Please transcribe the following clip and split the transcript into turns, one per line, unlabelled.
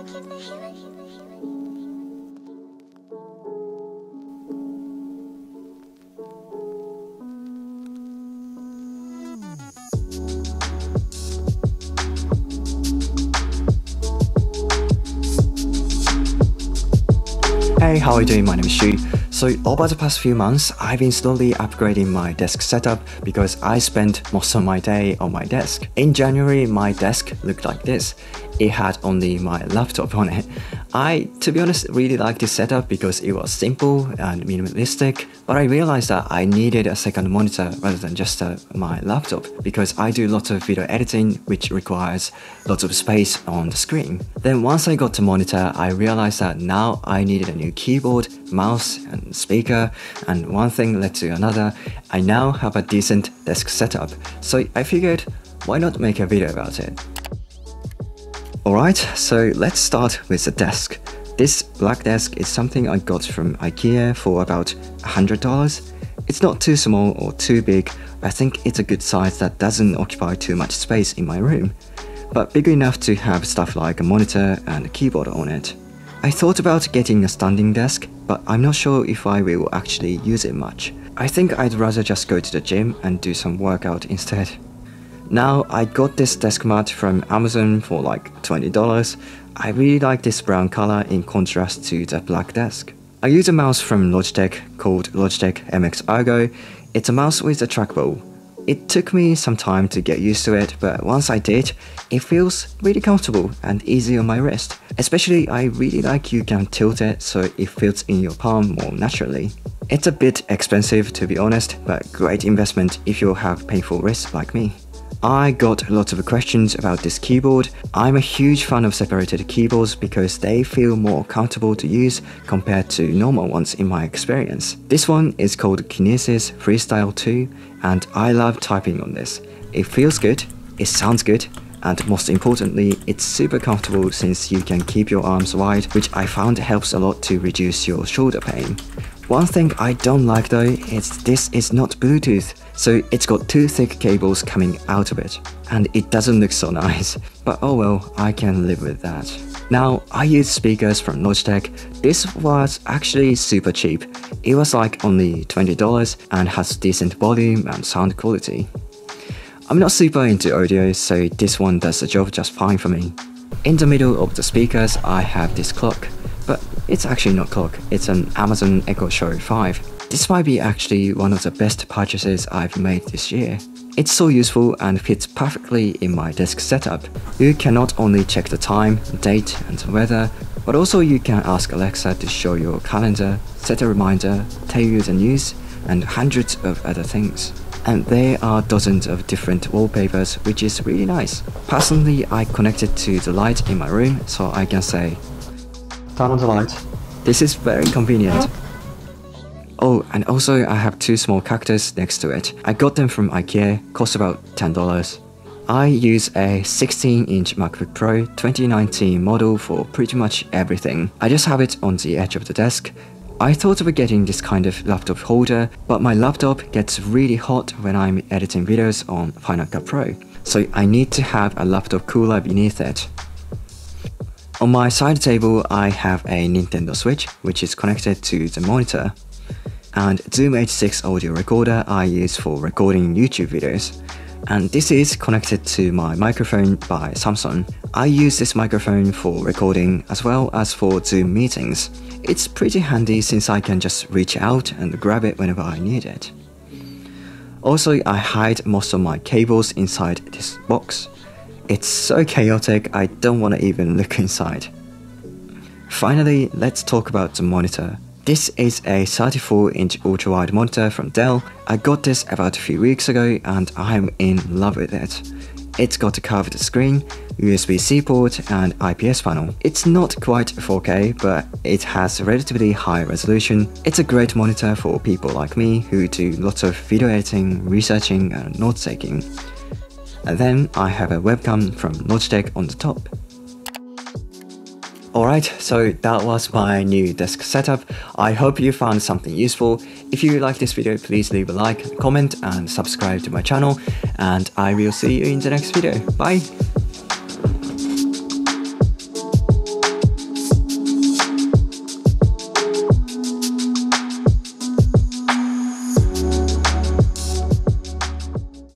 Hey, how are you doing? My name is Shu. So over the past few months, I've been slowly upgrading my desk setup because I spent most of my day on my desk. In January, my desk looked like this. It had only my laptop on it. I, to be honest, really liked this setup because it was simple and minimalistic, but I realized that I needed a second monitor rather than just my laptop because I do lots of video editing which requires lots of space on the screen. Then once I got the monitor, I realized that now I needed a new keyboard, mouse and speaker, and one thing led to another. I now have a decent desk setup, so I figured why not make a video about it. Alright, so let's start with the desk. This black desk is something I got from IKEA for about $100. It's not too small or too big, I think it's a good size that doesn't occupy too much space in my room, but big enough to have stuff like a monitor and a keyboard on it. I thought about getting a standing desk, but I'm not sure if I will actually use it much. I think I'd rather just go to the gym and do some workout instead. Now, I got this desk mat from Amazon for like $20. I really like this brown color in contrast to the black desk. I use a mouse from Logitech called Logitech MX Ergo. It's a mouse with a trackball. It took me some time to get used to it, but once I did, it feels really comfortable and easy on my wrist. Especially, I really like you can tilt it so it fits in your palm more naturally. It's a bit expensive to be honest, but great investment if you have painful wrists like me. I got lots of questions about this keyboard. I'm a huge fan of separated keyboards because they feel more comfortable to use compared to normal ones in my experience. This one is called Kinesis Freestyle 2 and I love typing on this. It feels good, it sounds good, and most importantly, it's super comfortable since you can keep your arms wide, which I found helps a lot to reduce your shoulder pain. One thing I don't like though is this is not Bluetooth, so it's got two thick cables coming out of it, and it doesn't look so nice, but oh well, I can live with that. Now, I use speakers from Logitech. This was actually super cheap. It was like only $20 and has decent volume and sound quality. I'm not super into audio, so this one does the job just fine for me. In the middle of the speakers, I have this clock. But it's actually not clock, it's an Amazon Echo Show 5. This might be actually one of the best purchases I've made this year. It's so useful and fits perfectly in my desk setup. You can not only check the time, date and the weather, but also you can ask Alexa to show your calendar, set a reminder, tell you the news, and hundreds of other things. And there are dozens of different wallpapers, which is really nice. Personally, I connected to the light in my room so I can say, turn on the light. This is very convenient. Oh, and also I have two small cactus next to it. I got them from IKEA, cost about $10. I use a 16-inch Macbook Pro 2019 model for pretty much everything. I just have it on the edge of the desk. I thought of getting this kind of laptop holder, but my laptop gets really hot when I'm editing videos on Final Cut Pro, so I need to have a laptop cooler beneath it. On my side table, I have a Nintendo Switch, which is connected to the monitor, and Zoom H6 audio recorder I use for recording YouTube videos. And this is connected to my microphone by Samsung. I use this microphone for recording as well as for Zoom meetings. It's pretty handy since I can just reach out and grab it whenever I need it. Also, I hide most of my cables inside this box. It's so chaotic, I don't want to even look inside. Finally, let's talk about the monitor. This is a 34-inch ultra-wide monitor from Dell. I got this about a few weeks ago and I'm in love with it. It's got a curved screen, USB-C port and IPS panel. It's not quite 4K, but it has relatively high resolution. It's a great monitor for people like me who do lots of video editing, researching and note-taking. And then I have a webcam from Logitech on the top. Alright, so that was my new desk setup. I hope you found something useful. If you like this video, please leave a like, comment and subscribe to my channel. And I will see you in the next video. Bye!